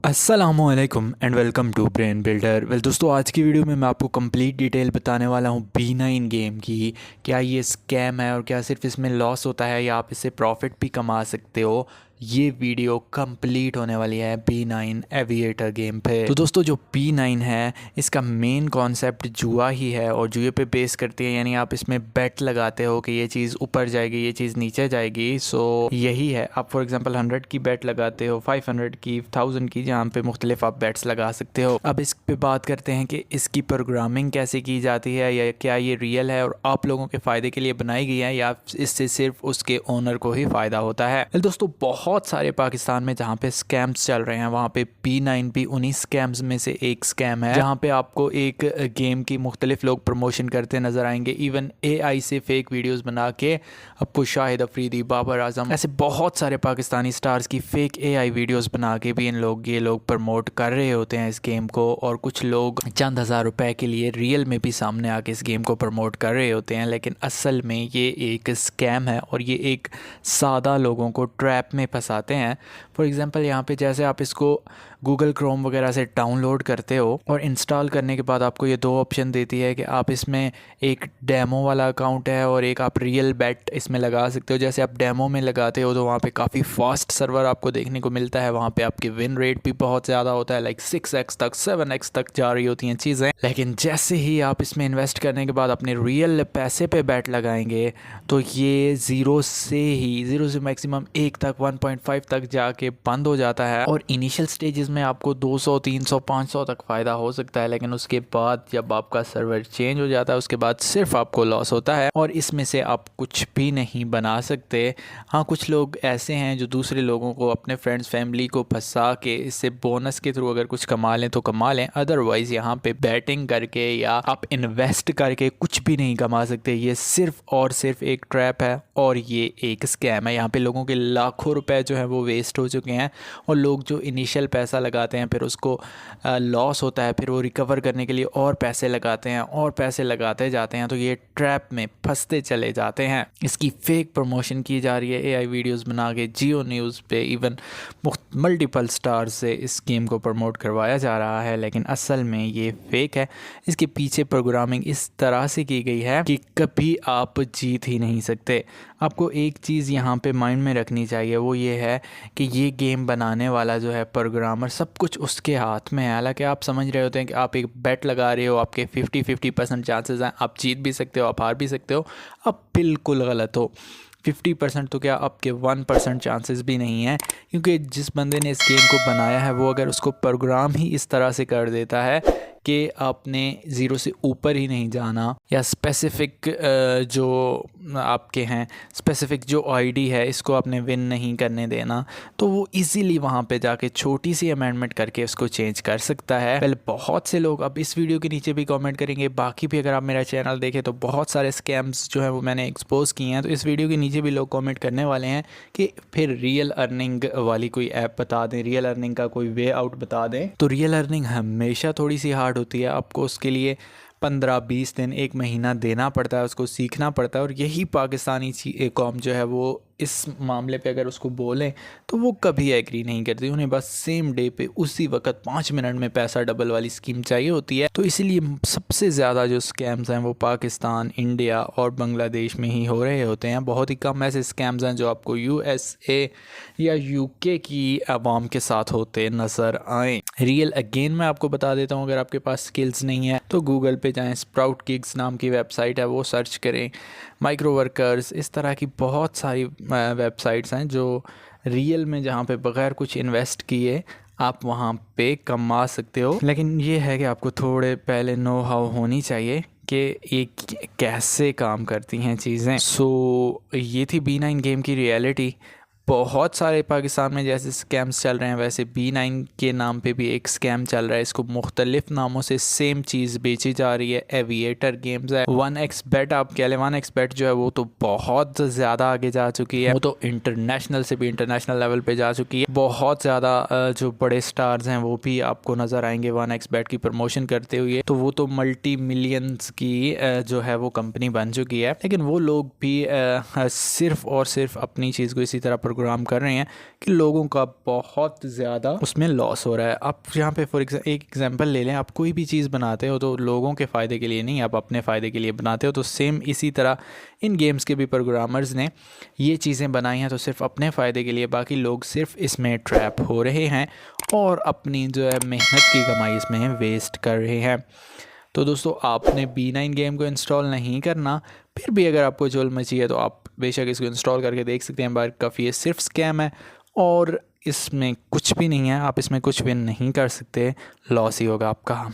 अस्सलामुअलैकुम and welcome to brain builder. दोस्तों, आज की वीडियो में मैं आपको कंप्लीट डिटेल बताने वाला हूँ B9 गेम की। क्या ये स्कैम है और क्या सिर्फ इसमें लॉस होता है या आप इससे प्रॉफिट भी कमा सकते हो। ये वीडियो कंप्लीट होने वाली है B9 एविएटर गेम पे। तो दोस्तों, जो B9 है इसका मेन कॉन्सेप्ट जुआ ही है और जुए पे बेस करती है, यानी आप इसमें बेट लगाते हो कि ये चीज़ ऊपर जाएगी, ये चीज़ नीचे जाएगी। सो यही है, आप फॉर एग्जांपल 100 की बेट लगाते हो, 500 की, 1000 की, जहाँ पे मुख्तलिफ आप बेट्स लगा सकते हो। अब इस पे बात करते हैं कि इसकी प्रोग्रामिंग कैसे की जाती है या क्या ये रियल है और आप लोगों के फ़ायदे के लिए बनाई गई है या इससे सिर्फ उसके ओनर को ही फ़ायदा होता है। दोस्तों, बहुत सारे पाकिस्तान में जहाँ पे स्कैम्स चल रहे हैं वहाँ पे B9 भी उन्हीं स्कैम्स में से एक स्कैम है, जहाँ पे आपको एक गेम की मुख्तलिफ लोग प्रमोशन करते नजर आएंगे। इवन AI से फेक वीडियोस बना के आपको शाहिद अफरीदी, बाबर आजम, ऐसे बहुत सारे पाकिस्तानी स्टार्स की फेक AI वीडियोस बना के भी ये लोग प्रमोट कर रहे होते हैं इस गेम को। और कुछ लोग चंद हज़ार रुपए के लिए रियल में भी सामने आके इस गेम को प्रमोट कर रहे होते हैं, लेकिन असल में ये एक स्कैम है और ये एक सादा लोगों को ट्रैप में फंसाते हैं। फॉर एग्जांपल, यहाँ पे जैसे आप इसको गूगल क्रोम वगैरह से डाउनलोड करते हो और इंस्टॉल करने के बाद आपको ये दो ऑप्शन देती है कि आप इसमें एक डेमो वाला अकाउंट है और एक आप रियल बेट इसमें लगा सकते हो। जैसे आप डेमो में लगाते हो तो वहाँ पे काफ़ी फास्ट सर्वर आपको देखने को मिलता है, वहाँ पे आपकी विन रेट भी बहुत ज़्यादा होता है, लाइक 6x तक, 7x तक जा रही होती हैं चीज़ें। लेकिन जैसे ही आप इसमें इन्वेस्ट करने के बाद अपने रियल पैसे पे बेट लगाएंगे तो ये ज़ीरो से मैक्सिमम 1 तक, 1.5 तक जाके बंद हो जाता है। और इनिशियल स्टेजेस में आपको 200, 300, 500 तक फ़ायदा हो सकता है, लेकिन उसके बाद जब आपका सर्वर चेंज हो जाता है उसके बाद सिर्फ आपको लॉस होता है और इसमें से आप कुछ भी नहीं बना सकते। हाँ, कुछ लोग ऐसे हैं जो दूसरे लोगों को, अपने फ्रेंड्स फैमिली को फंसा के इससे बोनस के थ्रू अगर कुछ कमा लें तो कमा लें, अदरवाइज़ यहाँ पे बैटिंग करके या आप इन्वेस्ट करके कुछ भी नहीं कमा सकते। ये सिर्फ और सिर्फ एक ट्रैप है और ये एक स्कैम है। यहाँ पे लोगों के लाखों रुपए जो है वो वेस्ट हो चुके हैं और लोग जो इनिशियल पैसा लगाते हैं फिर उसको लॉस होता है, फिर वो रिकवर करने के लिए और पैसे लगाते हैं और पैसे लगाते जाते हैं, तो ये ट्रैप में फंसते चले जाते हैं। इसकी फेक प्रमोशन की जा रही है AI वीडियोस बना के, जियो न्यूज़ पे इवन मल्टीपल स्टार्स से इस गेम को प्रमोट करवाया जा रहा है, लेकिन असल में ये फेक है। इसके पीछे प्रोग्रामिंग इस तरह से की गई है कि कभी आप जीत ही नहीं सकते। आपको एक चीज़ यहाँ पे माइंड में रखनी चाहिए, वो ये है कि ये गेम बनाने वाला जो है प्रोग्रामर, सब कुछ उसके हाथ में है। हालांकि आप समझ रहे होते हैं कि आप एक बेट लगा रहे हो, आपके 50% चांसेस हैं, आप जीत भी सकते हो, आप हार भी सकते हो। आप बिल्कुल गलत हो। 50% तो क्या, आपके 1% चांसेस भी नहीं है, क्योंकि जिस बंदे ने इस गेम को बनाया है वो अगर उसको प्रोग्राम ही इस तरह से कर देता है कि आपने ज़ीरो से ऊपर ही नहीं जाना या स्पेसिफ़िक जो आपके हैं, स्पेसिफ़िक जो आईडी है इसको आपने विन नहीं करने देना, तो वो इजीली वहाँ पे जाके छोटी सी अमेंडमेंट करके उसको चेंज कर सकता है। पहले बहुत से लोग अब इस वीडियो के नीचे भी कमेंट करेंगे, बाकी भी अगर आप मेरा चैनल देखें तो बहुत सारे स्कैम्स जो है वो मैंने एक्सपोज किए हैं, तो इस वीडियो के नीचे भी लोग कमेंट करने वाले हैं कि फिर रियल अर्निंग वाली कोई ऐप बता दें, रियल अर्निंग का कोई वे आउट बता दें। तो रियल अर्निंग हमेशा थोड़ी सी हार्ड होती है, आपको उसके लिए 15-20 दिन, 1 महीना देना पड़ता है, उसको सीखना पड़ता है। और यही पाकिस्तानी कौम जो है वो इस मामले पे अगर उसको बोलें तो वो कभी एग्री नहीं करती, उन्हें बस सेम डे पे उसी वक्त 5 मिनट में पैसा डबल वाली स्कीम चाहिए होती है। तो इसीलिए सबसे ज़्यादा जो स्कैम्स हैं वो पाकिस्तान, इंडिया और बांग्लादेश में ही हो रहे होते हैं। बहुत ही कम ऐसे स्कैम्स हैं जो आपको USA या UK की आवाम के साथ होते नज़र आएँ। रियल अगेन मैं आपको बता देता हूँ, अगर आपके पास स्किल्स नहीं है तो गूगल पे जाएँ, स्प्राउट गिग्स नाम की वेबसाइट है वो सर्च करें, माइक्रो वर्कर्स, इस तरह की बहुत सारी वेबसाइट्स हैं जो रियल में, जहाँ पे बग़ैर कुछ इन्वेस्ट किए आप वहाँ पे कमा सकते हो। लेकिन ये है कि आपको थोड़े पहले नो हाउ होनी चाहिए कि ये कैसे काम करती हैं चीज़ें। सो ये थी B9 गेम की रियलिटी। बहुत सारे पाकिस्तान में जैसे स्कैम्स चल रहे हैं वैसे B9 के नाम पे भी एक स्कैम चल रहा है। इसको मुख्तलिफ नामों से सेम चीज़ बेची जा रही है। एविएटर गेम्स है, 1x bet आप कह लें। 1x bet जो है वो तो बहुत ज़्यादा आगे जा चुकी है, वो तो इंटरनेशनल से भी इंटरनेशनल लेवल पे जा चुकी है। बहुत ज़्यादा जो बड़े स्टार्स हैं वो भी आपको नज़र आएंगे 1x bet की प्रमोशन करते हुए। तो वो तो मल्टी मिलियंस की जो है वो कंपनी बन चुकी है, लेकिन वो लोग भी सिर्फ और सिर्फ अपनी चीज़ को इसी तरह प्रोग्राम कर रहे हैं कि लोगों का बहुत ज़्यादा उसमें लॉस हो रहा है। आप यहाँ पे एक एग्जांपल ले लें, आप कोई भी चीज़ बनाते हो तो लोगों के फ़ायदे के लिए नहीं, आप अपने फ़ायदे के लिए बनाते हो। तो सेम इसी तरह इन गेम्स के भी प्रोग्रामर्स ने ये चीज़ें बनाई हैं तो सिर्फ अपने फ़ायदे के लिए, बाकी लोग सिर्फ इसमें ट्रैप हो रहे हैं और अपनी जो है मेहनत की कमाई इसमें वेस्ट कर रहे हैं। तो दोस्तों आपने B9 गेम को इंस्टॉल नहीं करना, फिर भी अगर आपको जुल्म मची है तो आप बेशक इसको इंस्टॉल करके देख सकते हैं। बार काफ़ी ये सिर्फ स्कैम है और इसमें कुछ भी नहीं है, आप इसमें कुछ विन नहीं कर सकते, लॉस ही होगा आपका।